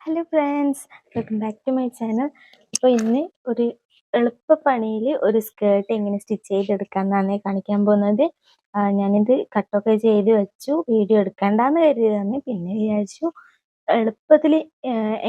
Hello friends, welcome back to my channel. അപ്പോൾ ഇന്ന് ഒരു എളുപ്പപ്പണിയിൽ ഒരു സ്കേർട്ട് എങ്ങനെ സ്റ്റിച്ച് ചെയ്തെടുക്കാമെന്നാണ് കാണിക്കാൻ പോകുന്നത്. ഞാനിത് കട്ടൊക്കെ ചെയ്ത് വെച്ചു, വീഡിയോ എടുക്കണ്ടെന്ന് കരുതിയതാണ്. പിന്നെ വിചാരിച്ചു എളുപ്പത്തിൽ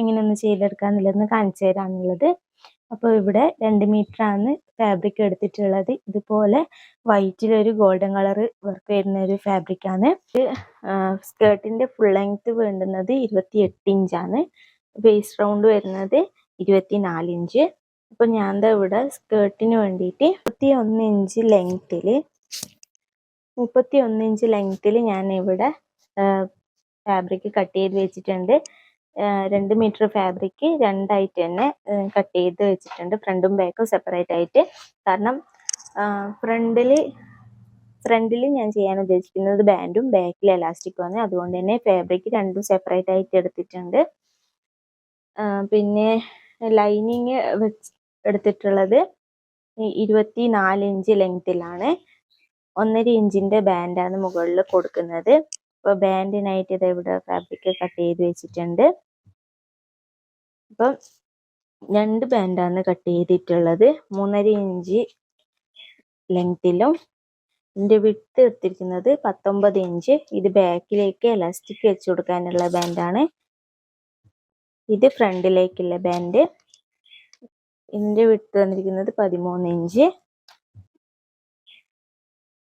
എങ്ങനെയൊന്ന് ചെയ്തെടുക്കാമെന്നുള്ളതെന്ന് കാണിച്ചു തരാമെന്നുള്ളത്. അപ്പോൾ ഇവിടെ 2 മീറ്ററാണ് ഫാബ്രിക് എടുത്തിട്ടുള്ളത്. ഇതുപോലെ വൈറ്റിലൊരു ഗോൾഡൻ കളർ വർക്ക് വരുന്ന ഒരു ഫാബ്രിക്കാണ്. സ്കേർട്ടിൻ്റെ ഫുൾ ലെങ്ത് വേണ്ടുന്നത് 28 ഇഞ്ചാണ്. വേസ്റ്റ് റൗണ്ട് വരുന്നത് 24 ഇഞ്ച്. അപ്പോൾ ഞാൻ ഇവിടെ സ്കേർട്ടിന് വേണ്ടിയിട്ട് 31 ഇഞ്ച് ലെങ്ത്തിൽ ഞാൻ ഇവിടെ ഫാബ്രിക് കട്ട് ചെയ്ത് വെച്ചിട്ടുണ്ട്. 2 മീറ്റർ ഫാബ്രിക് രണ്ടായിട്ട് തന്നെ കട്ട് ചെയ്ത് വെച്ചിട്ടുണ്ട്, ഫ്രണ്ടും ബാക്കും സെപ്പറേറ്റ് ആയിട്ട്. കാരണം ഫ്രണ്ടിൽ ഞാൻ ചെയ്യാൻ ഉദ്ദേശിക്കുന്നത് ബാൻഡും ബാക്കിൽ എലാസ്റ്റിക്കുമാണ്. അതുകൊണ്ട് തന്നെ ഫാബ്രിക് രണ്ടും സെപ്പറേറ്റ് ആയിട്ട് എടുത്തിട്ടുണ്ട്. പിന്നെ ലൈനിങ് എടുത്തിട്ടുള്ളത് 24 ഇഞ്ച് ലെങ്ത്തിലാണ്. 1.5 ഇഞ്ചിൻ്റെ ബാൻഡാണ് മുകളിൽ കൊടുക്കുന്നത്. അപ്പോൾ ബാൻഡിനായിട്ട് ഇത് ഇവിടെ ഫാബ്രിക് കട്ട് ചെയ്ത് വെച്ചിട്ടുണ്ട്. അപ്പം 2 ബാൻഡാണ് കട്ട് ചെയ്തിട്ടുള്ളത്, 3.5 ഇഞ്ച് ലെങ്ത്തിലും. ഇതിൻ്റെ വിഡ്ത്ത് എടുത്തിരിക്കുന്നത് 19 ഇഞ്ച്. ഇത് ബാക്കിലേക്ക് എലാസ്റ്റിക് വെച്ച് കൊടുക്കാനുള്ള ബാൻഡാണ്. ഇത് ഫ്രണ്ടിലേക്കുള്ള ബാൻഡ്. ഇതിൻ്റെ വിഡ്ത്ത് വന്നിരിക്കുന്നത് 13 ഇഞ്ച്,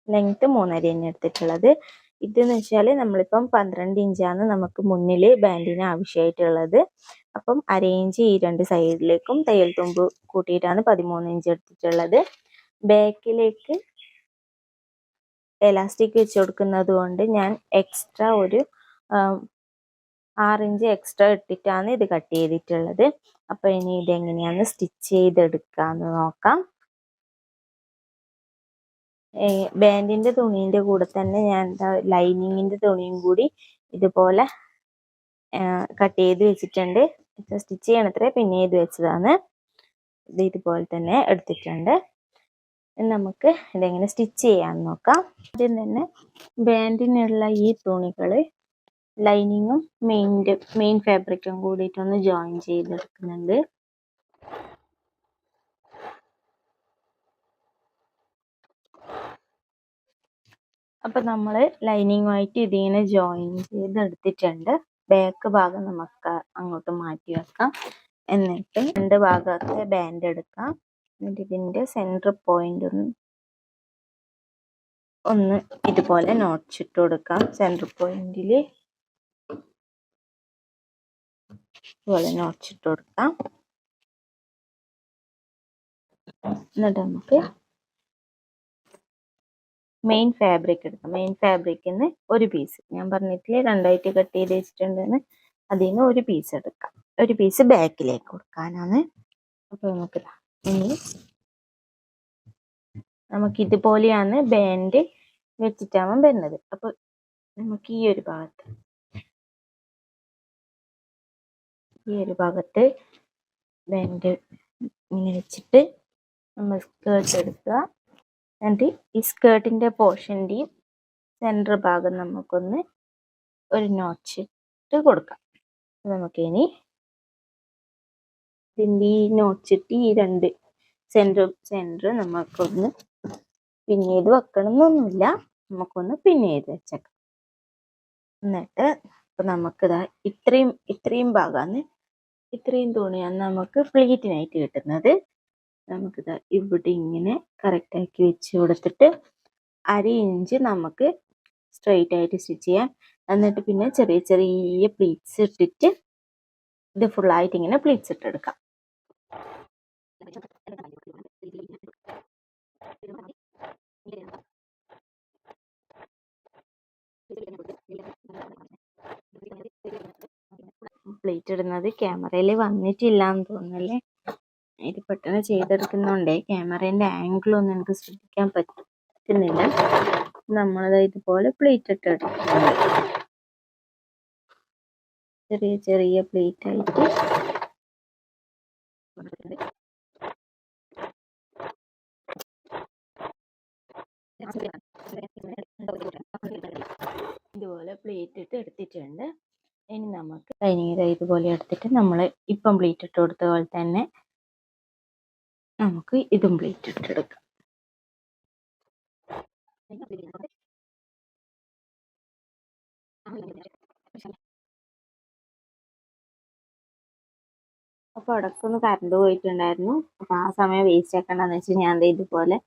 ലെങ്ത്ത് 3.5 എടുത്തിട്ടുള്ളത്. ഇതെന്ന് വെച്ചാൽ നമ്മളിപ്പം 12 ഇഞ്ചാണ് നമുക്ക് മുന്നിൽ ബാൻഡിന് ആവശ്യമായിട്ടുള്ളത്. അപ്പം 1/2 ഇഞ്ച് ഈ 2 സൈഡിലേക്കും തയ്യൽ തുമ്പ് കൂട്ടിയിട്ടാണ് 13 ഇഞ്ച് എടുത്തിട്ടുള്ളത്. ബാക്കിലേക്ക് എലാസ്റ്റിക് വെച്ച് കൊടുക്കുന്നത് കൊണ്ട് ഞാൻ എക്സ്ട്രാ ഒരു 6 ഇഞ്ച് എക്സ്ട്രാ ഇട്ടിട്ടാണ് ഇത് കട്ട് ചെയ്തിട്ടുള്ളത്. അപ്പോൾ ഇനി ഇതെങ്ങനെയാണ് സ്റ്റിച്ച് ചെയ്തെടുക്കാമെന്ന് നോക്കാം. ബാൻഡിൻ്റെ തുണീൻ്റെ കൂടെ തന്നെ ഞാൻ ലൈനിങ്ങിൻ്റെ തുണിയും കൂടി ഇതുപോലെ കട്ട് ചെയ്ത് വെച്ചിട്ടുണ്ട്. സ്റ്റിച്ച് ചെയ്യണത്ര പിന്നെ ഇത് വെച്ചതാണ്. ഇത് ഇതുപോലെ തന്നെ എടുത്തിട്ടുണ്ട്. നമുക്ക് ഇതെങ്ങനെ സ്റ്റിച്ച് ചെയ്യാമെന്ന് നോക്കാം. ആദ്യം തന്നെ ബാൻഡിനുള്ള ഈ തുണികൾ ലൈനിങ്ങും മെയിൻ ഫാബ്രിക്കും കൂടിയിട്ടൊന്ന് ജോയിൻ ചെയ്തെടുക്കുന്നുണ്ട്. അപ്പം നമ്മൾ ലൈനിങ്ങുമായിട്ട് ഇതിങ്ങനെ ജോയിൻ ചെയ്തെടുത്തിട്ടുണ്ട്. ബാക്ക് ഭാഗം നമുക്ക് അങ്ങോട്ട് മാറ്റി വെക്കാം. എന്നിട്ട് 2 ഭാഗത്തെ ബാൻഡ് എടുക്കാം. എന്നിട്ട് ഇതിൻ്റെ സെൻറ്റർ പോയിന്റ് ഒന്ന് ഇതുപോലെ നോട്ട്സ് കൊടുക്കാം. സെൻറ്റർ പോയിന്റിൽ ഇതുപോലെ നോട്ട്സ് കൊടുക്കാം. എന്നിട്ട് നമുക്ക് മെയിൻ ഫാബ്രിക് എടുക്കാം. മെയിൻ ഫാബ്രിക്കിൽ നിന്ന് ഒരു പീസ്, ഞാൻ പറഞ്ഞിട്ടില്ലേ 2 ആയിട്ട് കട്ട് ചെയ്ത് വെച്ചിട്ടുണ്ടെന്ന്, അതിൽ നിന്ന് ഒരു പീസ് എടുക്കാം. ഒരു പീസ് ബാക്കിലേക്ക് കൊടുക്കാനാണ്. അപ്പോൾ നമുക്ക് ഇതുപോലെയാണ് ബാൻഡ് വെച്ചിട്ടാണ് വരുന്നത്. അപ്പോൾ നമുക്ക് ഈ ഒരു ഭാഗത്ത് ബാൻഡ് ഇങ്ങനെ വെച്ചിട്ട് നമ്മൾ സ്കേർട്ട് എടുക്കുക. എന്നിട്ട് ഈ സ്കേർട്ടിൻ്റെ പോർഷൻ്റെയും സെൻറ്റർ ഭാഗം നമുക്കൊന്ന് ഒരു നോട്ട്സ് ഇട്ട് കൊടുക്കാം. നമുക്കിനി ഇതിൻ്റെ ഈ നോട്ട്സ് ഇട്ട് ഈ 2 സെൻറ്റർ നമുക്കൊന്ന് പിൻ ചെയ്ത് വെക്കണം എന്നൊന്നുമില്ല, നമുക്കൊന്ന് പിൻ ചെയ്ത് വെച്ചേക്കാം. എന്നിട്ട് ഇപ്പം നമുക്കിതാ ഇത്രയും ഭാഗമാണ്, ഇത്രയും തുണിയാണ് നമുക്ക് പ്ലീറ്റിനായിട്ട് കിട്ടുന്നത്. നമുക്കിതാ ഇവിടെ ഇങ്ങനെ കറക്റ്റാക്കി വെച്ച് കൊടുത്തിട്ട് 1/2 ഇഞ്ച് നമുക്ക് സ്ട്രെയിറ്റ് ആയിട്ട് സ്റ്റിച്ച് ചെയ്യാം. എന്നിട്ട് പിന്നെ ചെറിയ പ്ലീറ്റ്സ് ഇട്ടിട്ട് ഇത് ഫുള്ളായിട്ട് ഇങ്ങനെ പ്ലീറ്റ്സ് ഇട്ടെടുക്കാം. പ്ലേറ്റ് ഇടുന്നത് ക്യാമറയിൽ വന്നിട്ടില്ല എന്ന് തോന്നുന്നല്ലേ. ഇത് പെട്ടെന്ന് ചെയ്തെടുക്കുന്നതുകൊണ്ടേ ക്യാമറേൻ്റെ ആംഗിളൊന്നും എനിക്ക് ശ്രദ്ധിക്കാൻ പറ്റുന്നില്ല. നമ്മളത് ഇതുപോലെ പ്ലേറ്റ് ഇട്ടെടുക്കുന്നുണ്ട്. ചെറിയ പ്ലേറ്റ് ആയിട്ട് ഇതുപോലെ പ്ലേറ്റ് ഇട്ട് എടുത്തിട്ടുണ്ട്. ഇനി നമുക്ക് ലൈനിങ് ഇതുപോലെ എടുത്തിട്ട് നമ്മൾ ഇപ്പം പ്ലീറ്റ് ഇട്ട് കൊടുത്ത പോലെ തന്നെ നമുക്ക് ഇതും പ്ലീറ്റ് ഇട്ടെടുക്കാം. അപ്പോൾ ഇടയ്ക്കൊന്ന് കറണ്ട് പോയിട്ടുണ്ടായിരുന്നു. അപ്പോൾ ആ സമയം വേസ്റ്റ് ആക്കണ്ടെന്ന് വെച്ചാൽ ഞാൻ ഇതുപോലെ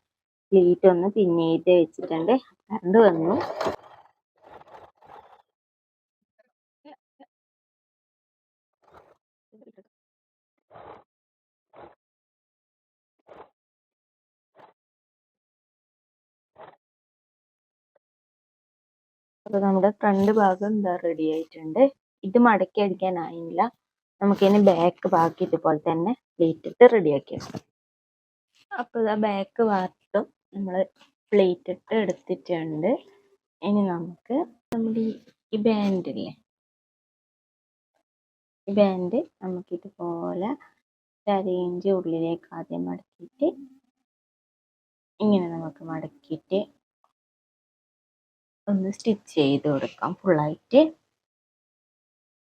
പ്ലീറ്റ് ഒന്ന് പിന്നീട്ട് വെച്ചിട്ടുണ്ട്. കറണ്ട് വന്നു. അപ്പോൾ നമ്മുടെ ഫ്രണ്ട് ഭാഗം എന്താ റെഡി ആയിട്ടുണ്ട്. ഇത് മടക്കി അടിക്കാനായില്ല. നമുക്കിനി ബാക്ക് ബാക്കി ഇതുപോലെ തന്നെ പ്ലേറ്റ് ഇട്ട് റെഡിയാക്കി വെക്കാം. അപ്പോൾ ഇതാ ബാക്ക് ഭാഗത്തും നമ്മൾ പ്ലേറ്റ് ഇട്ട് എടുത്തിട്ടുണ്ട്. ഇനി നമുക്ക് നമ്മുടെ ഈ ബാൻഡില്ലേ, ഈ ബാൻഡ് നമുക്കിതുപോലെ 1 ഇഞ്ച് ഉള്ളിലേക്ക് ആദ്യം മടക്കിയിട്ട് ഇങ്ങനെ നമുക്ക് മടക്കിയിട്ട് ഒന്ന് സ്റ്റിച്ച് ചെയ്ത് കൊടുക്കാം. ഫുള്ളായിട്ട്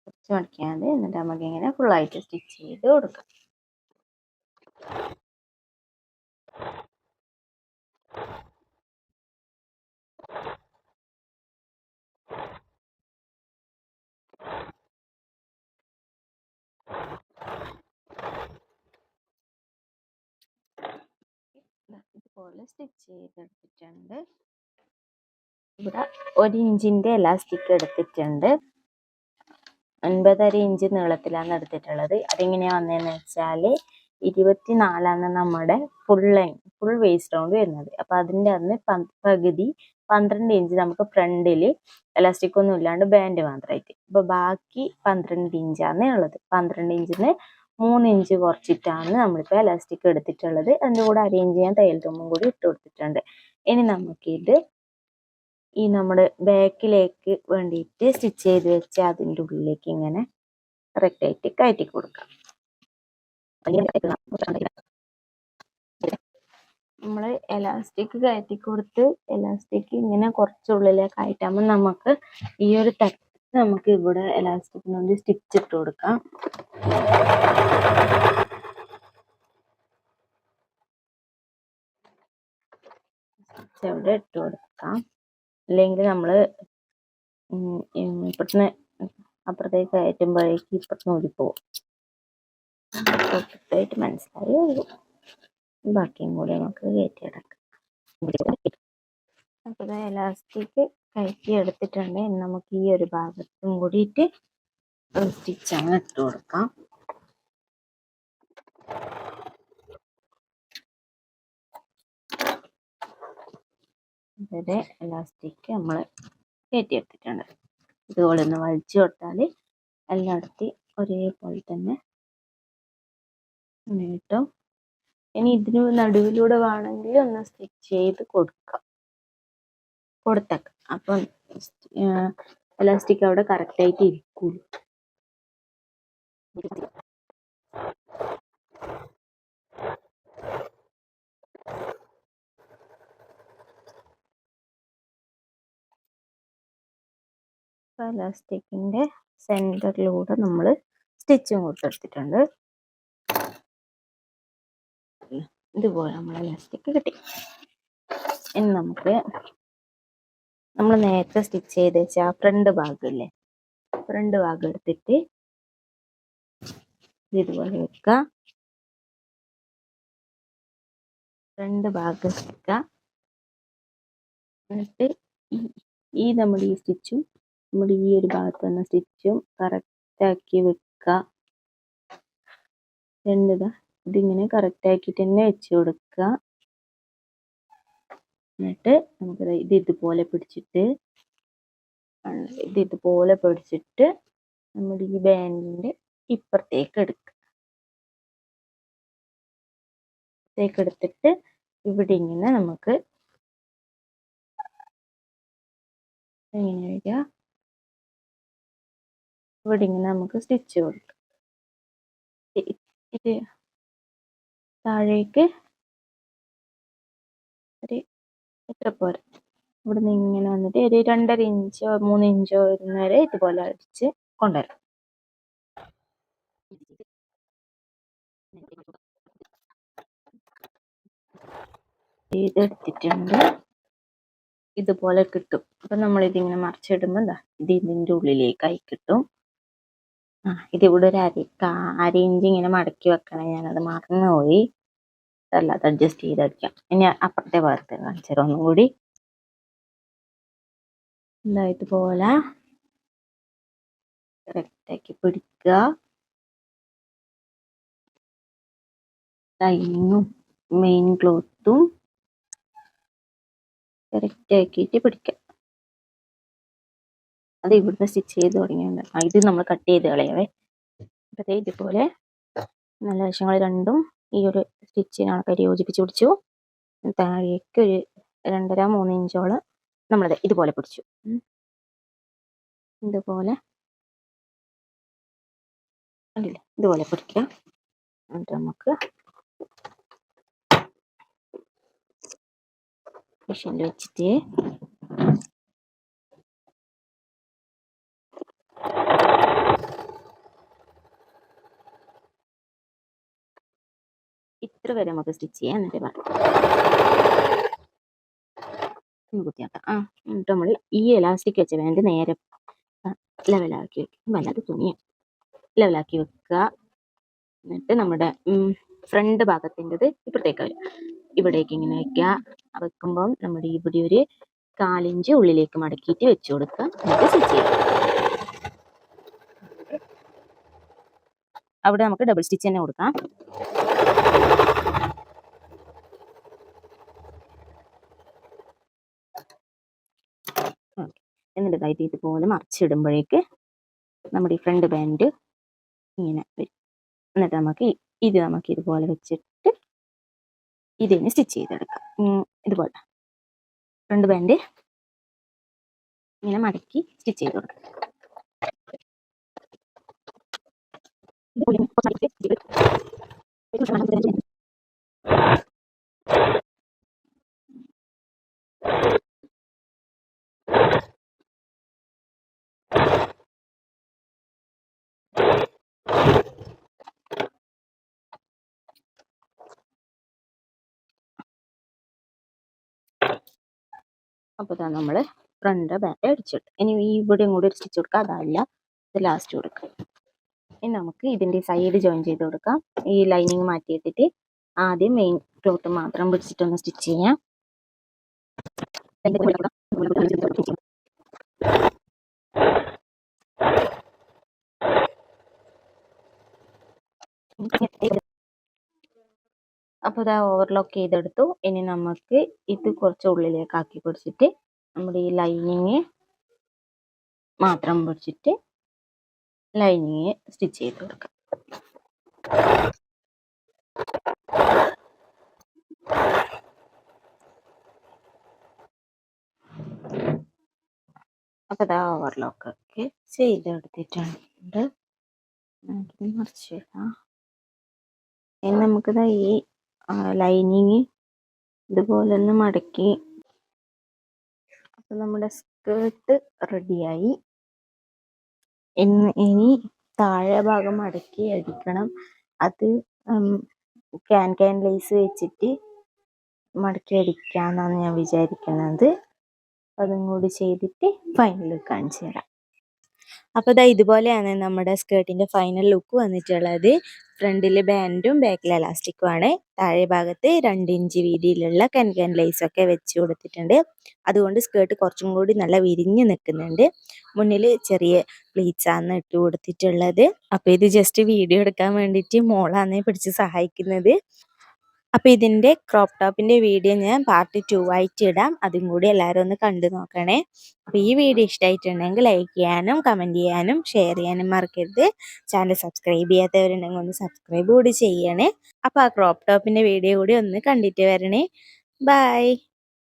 കുറച്ച് മടക്കിയാൽ മതി. എന്നിട്ട് നമുക്ക് ഇങ്ങനെ ഫുള്ളായിട്ട് സ്റ്റിച്ച് ചെയ്ത് കൊടുക്കാം. ഇതുപോലെ സ്റ്റിച്ച് ചെയ്തെടുത്തിട്ടുണ്ട്. ഇവിടെ 1 ഇഞ്ചിന്റെ എലാസ്റ്റിക് എടുത്തിട്ടുണ്ട്. 9.5 ഇഞ്ച് നീളത്തിലാണ് എടുത്തിട്ടുള്ളത്. അതെങ്ങനെയാ വന്നതെന്ന് വെച്ചാൽ 24 നമ്മുടെ ഫുൾ വേസ്റ്റ് റൗണ്ട് വരുന്നത്. അപ്പൊ അതിന്റെ അന്ന് പകുതി 12 ഇഞ്ച് നമുക്ക് ഫ്രണ്ടിൽ എലാസ്റ്റിക് ഒന്നും ഇല്ലാണ്ട് ബാൻഡ് മാത്രമായിട്ട്. അപ്പൊ ബാക്കി 12 ഇഞ്ചാണ് ഉള്ളത്. 12 ഇഞ്ചിന് 3 ഇഞ്ച് കുറച്ചിട്ടാണ് നമ്മളിപ്പോൾ എലാസ്റ്റിക് എടുത്തിട്ടുള്ളത്. അതിൻ്റെ കൂടെ 1/2 ഇഞ്ച് ഞാൻ തയ്യൽ തുമ്പും കൂടി ഇട്ട് കൊടുത്തിട്ടുണ്ട്. ഇനി നമുക്കിത് ഈ നമ്മുടെ ബാക്കിലേക്ക് വേണ്ടിയിട്ട് സ്റ്റിച്ച് ചെയ്ത് വെച്ച അതിൻ്റെ ഉള്ളിലേക്ക് ഇങ്ങനെ കറക്റ്റായിട്ട് കയറ്റി കൊടുക്കാം. നമ്മൾ എലാസ്റ്റിക് കയറ്റി കൊടുത്ത് എലാസ്റ്റിക് ഇങ്ങനെ കുറച്ചുള്ളിലേക്ക് ആയിട്ടാകുമ്പോൾ നമുക്ക് ഈ ഒരു തട്ട് നമുക്ക് ഇവിടെ എലാസ്റ്റിക്കിനൊന്ന് സ്റ്റിച്ച് ഇട്ട് കൊടുക്കാം. സ്റ്റിച്ച് അവിടെ ഇട്ട് കൊടുക്കാം. അല്ലെങ്കിൽ നമ്മൾ ഇപ്പുറത്തുനിന്ന് അപ്പുറത്തേക്ക് കയറ്റുമ്പോഴേക്ക് ഇപ്പുറത്തുനിന്ന് ഊരിപ്പോവും. കറക്റ്റായിട്ട് മനസ്സിലായി. ബാക്കിയും കൂടി നമുക്ക് കയറ്റിയെടുക്കാം. അപ്പോൾ എലാസ്റ്റിക് കയറ്റി എടുത്തിട്ടുണ്ട്. നമുക്ക് ഈ ഒരു ഭാഗത്തും കൂടിയിട്ട് സ്റ്റിച്ച് അങ്ങ് ഇട്ട് കൊടുക്കാം. ഇതുവരെ എലാസ്റ്റിക് നമ്മൾ കയറ്റിയെടുത്തിട്ടുണ്ട്. ഇതുപോലെ ഒന്ന് വലിച്ചു കൊടുത്താൽ എല്ലായിടത്തും ഒരേപോലെ തന്നെ കിട്ടും. ഇനി ഇതിന് നടുവിലൂടെ വേണമെങ്കിൽ ഒന്ന് സ്റ്റിച്ച് ചെയ്ത് കൊടുത്തേക്കാം. അപ്പം എലാസ്റ്റിക് അവിടെ കറക്റ്റായിട്ട് ഇരിക്കൂല. എലാസ്റ്റിക്കിന്റെ സെന്ററിലൂടെ നമ്മൾ സ്റ്റിച്ചും കൊടുത്തെടുത്തിട്ടുണ്ട്. ഇതുപോലെ നമ്മൾ എലാസ്റ്റിക് കിട്ടി. ഇനി നമുക്ക് നമ്മൾ നേരത്തെ സ്റ്റിച്ച് ചെയ്ത് വെച്ച ആ ഫ്രണ്ട് ഭാഗമില്ലേ, ഫ്രണ്ട് ഭാഗം എടുത്തിട്ട് ഇതുപോലെ വെക്കുക. ഫ്രണ്ട് ഭാഗം വെക്കുക. എന്നിട്ട് ഈ നമ്മുടെ ഈ സ്റ്റിച്ചും നമ്മുടെ ഈ ഒരു ഭാഗത്ത് വന്ന സ്റ്റിച്ചും കറക്റ്റാക്കി വെക്കുക. ഇതിങ്ങനെ കറക്റ്റാക്കിയിട്ട് തന്നെ വെച്ച് കൊടുക്കുക. എന്നിട്ട് നമുക്ക് ഇതുപോലെ പിടിച്ചിട്ട് നമ്മുടെ ഈ ബാൻഡിന്റെ ഇപ്പുറത്തേക്ക് എടുത്തിട്ട് ഇവിടെ ഇങ്ങനെ നമുക്ക് എങ്ങനെ വരിക, ഇവിടെ ഇങ്ങനെ നമുക്ക് സ്റ്റിച്ച് കൊടുക്കാം. ഇത് താഴേക്ക് ഒരു എത്ര പോരാ, ഇവിടെ നിന്ന് ഇങ്ങനെ വന്നിട്ട് ഒരു 2.5 ഇഞ്ചോ 3 ഇഞ്ചോ വരുന്നവരെ ഇതുപോലെ അടിച്ച് കൊണ്ടുവരാം. ഇതെടുത്തിട്ടുണ്ട്, ഇതുപോലെ കിട്ടും. അപ്പൊ നമ്മൾ ഇതിങ്ങനെ മറിച്ചിടുമ്പോ എന്താ ഇത് ഇതിന്റെ ഉള്ളിലേക്കായി കിട്ടും. ഇതിവിടെ ഒരു അര ഇഞ്ച് ഇങ്ങനെ മടക്കി വെക്കണം, ഞാനത് മറന്നുപോയി. അല്ലാതെ അഡ്ജസ്റ്റ് ചെയ്തടിക്കാം. ഇനി അപ്പുറത്തെ ഭാഗത്ത് കാണിച്ചാൽ ഒന്നും കൂടി എന്താ ഇതുപോലെ കറക്റ്റാക്കി പിടിക്കുക. ലൈനിങ്ങും മെയിൻ ക്ലോത്തും കറക്റ്റ് ആക്കിയിട്ട് പിടിക്കാം. അത് ഇവിടുന്ന് സ്റ്റിച്ച് ചെയ്ത് തുടങ്ങിയുണ്ട്. ഇത് നമ്മൾ കട്ട് ചെയ്ത് കളയവേ. അപ്പത്തേ ഇതുപോലെ നല്ല വശങ്ങൾ രണ്ടും ഈ ഒരു സ്റ്റിച്ചിനൊക്കെ യോജിപ്പിച്ച് പിടിച്ചു. താഴേക്ക് ഒരു 2.5-3 ഇഞ്ചോളം നമ്മളത് ഇതുപോലെ പിടിച്ചു. ഇതുപോലെ കണ്ടില്ലേ, ഇതുപോലെ പിടിക്കുക. എന്നിട്ട് നമുക്ക് മെഷീനിൽ വെച്ചിട്ട് ഇത്ര വരെ നമുക്ക് സ്റ്റിച്ച് ചെയ്യാം. എന്നിട്ട് കുത്തിയാക്കാം. എന്നിട്ട് നമ്മൾ ഈ എലാസ്റ്റിക് വെച്ച വേണ്ടി നേരെ ലെവലാക്കി വെക്കും. വല്ലാതെ തുണിയാണ് ലെവലാക്കി വെക്കുക. എന്നിട്ട് നമ്മുടെ ഫ്രണ്ട് ഭാഗത്തിൻ്റെത് ഇപ്പുറത്തേക്ക് വരും. ഇവിടേക്ക് ഇങ്ങനെ വെക്കുക. വെക്കുമ്പം നമ്മുടെ ഇവിടെ ഒരു 1/4 ഇഞ്ച് ഉള്ളിലേക്ക് മടക്കിയിട്ട് വെച്ച് കൊടുക്കുക. എന്നിട്ട് സ്റ്റിച്ച് ചെയ്യുക. അവിടെ നമുക്ക് ഡബിൾ സ്റ്റിച്ച് തന്നെ കൊടുക്കാം. എന്നിട്ട് ഇതായിട്ട് ഇതുപോലെ മറിച്ചിടുമ്പോഴേക്ക് നമ്മുടെ ഈ ഫ്രണ്ട് ബാൻഡ് ഇങ്ങനെ വരും. എന്നിട്ട് നമുക്ക് ഇതുപോലെ വെച്ചിട്ട് ഇതിന് സ്റ്റിച്ച് ചെയ്തെടുക്കാം. ഇതുപോലെ ഫ്രണ്ട് ബാൻഡ് ഇങ്ങനെ മടക്കി സ്റ്റിച്ച് ചെയ്ത് കൊടുക്കാം. അപ്പോൾ ഇതാ നമ്മൾ ഫ്രണ്ട് ബാക്ക് അടിച്ചിട്ട് ഇനി ഇവിടെയും കൂടി ഒരു സ്റ്റിച്ച് കൊടുക്കുക. അതല്ല, ഇത് ലാസ്റ്റ് കൊടുക്കുക. ഇനി നമുക്ക് ഇതിൻ്റെ സൈഡ് ജോയിൻ ചെയ്ത് കൊടുക്കാം. ഈ ലൈനിങ് മാറ്റിയിട്ടിട്ട് ആദ്യം മെയിൻ ക്ലോത്ത് മാത്രം പിടിച്ചിട്ടൊന്ന് സ്റ്റിച്ച് ചെയ്യാം. അപ്പോൾ ഇതാ ഓവർലോക്ക് ചെയ്തെടുത്തു. ഇനി നമുക്ക് ഇത് കുറച്ച് ഉള്ളിലേക്ക് ആക്കി പിടിച്ചിട്ട് നമ്മുടെ ഈ ലൈനിങ് മാത്രം പിടിച്ചിട്ട് ലൈനിങ് സ്റ്റിച്ച് ചെയ്ത് കൊടുക്കാം. അപ്പോൾ ഇതാ ഓവർലോക്ക് ഒക്കെ ചെയ്തെടുത്തിട്ടുണ്ട്. മറിച്ച് ഇനി നമുക്കിതാ ഈ ലൈനിങ് ഇതുപോലെ ഒന്ന് മടക്കി. അപ്പം നമ്മുടെ സ്കേർട്ട് റെഡിയായി. ഇനി താഴെ ഭാഗം മടക്കി അടിക്കണം. അത് ക്യാൻ ലേസ് വെച്ചിട്ട് മടക്കി അടിക്കാമെന്നാണ് ഞാൻ വിചാരിക്കുന്നത്. അതും കൂടി ചെയ്തിട്ട് ഫൈനൽ കാണിച്ചു തരാം. അപ്പോൾ ഇതാ ഇതുപോലെയാണ് നമ്മുടെ സ്കേർട്ടിൻ്റെ ഫൈനൽ ലുക്ക് വന്നിട്ടുള്ളത്. ഫ്രണ്ടിൽ ബാൻഡും ബാക്കിൽ എലാസ്റ്റിക്കും ആണ്. താഴെ ഭാഗത്ത് 2 ഇഞ്ച് വീതിയിലുള്ള കൻകൻ ലേസൊക്കെ വെച്ച് കൊടുത്തിട്ടുണ്ട്. അതുകൊണ്ട് സ്കേർട്ട് കുറച്ചും കൂടി നല്ല വിരിഞ്ഞ് നിൽക്കുന്നുണ്ട്. മുന്നിൽ ചെറിയ പ്ലീറ്റ്സ് ആണ് ഇട്ട് കൊടുത്തിട്ടുള്ളത്. അപ്പോൾ ഇത് ജസ്റ്റ് വീഡിയോ എടുക്കാൻ വേണ്ടിയിട്ട് മോളാണ് പിടിച്ച് സഹായിക്കുന്നത്. അപ്പോൾ ഇതിൻ്റെ ക്രോപ്പ് ടോപ്പിൻ്റെ വീഡിയോ ഞാൻ പാർട്ട് 2 ആയിട്ട് ഇടാം. അതും കൂടി എല്ലാവരും ഒന്ന് കണ്ടു നോക്കണേ. അപ്പോൾ ഈ വീഡിയോ ഇഷ്ടമായിട്ടുണ്ടെങ്കിൽ ലൈക്ക് ചെയ്യാനും കമൻറ്റ് ചെയ്യാനും ഷെയർ ചെയ്യാനും മറക്കരുത്. ചാനൽ സബ്സ്ക്രൈബ് ചെയ്യാത്തവരുണ്ടെങ്കിൽ ഒന്ന് സബ്സ്ക്രൈബ് കൂടി ചെയ്യണേ. അപ്പോൾ ആ ക്രോപ്പ് ടോപ്പിൻ്റെ വീഡിയോ കൂടി ഒന്ന് കണ്ടിട്ട് വരണേ. ബൈ.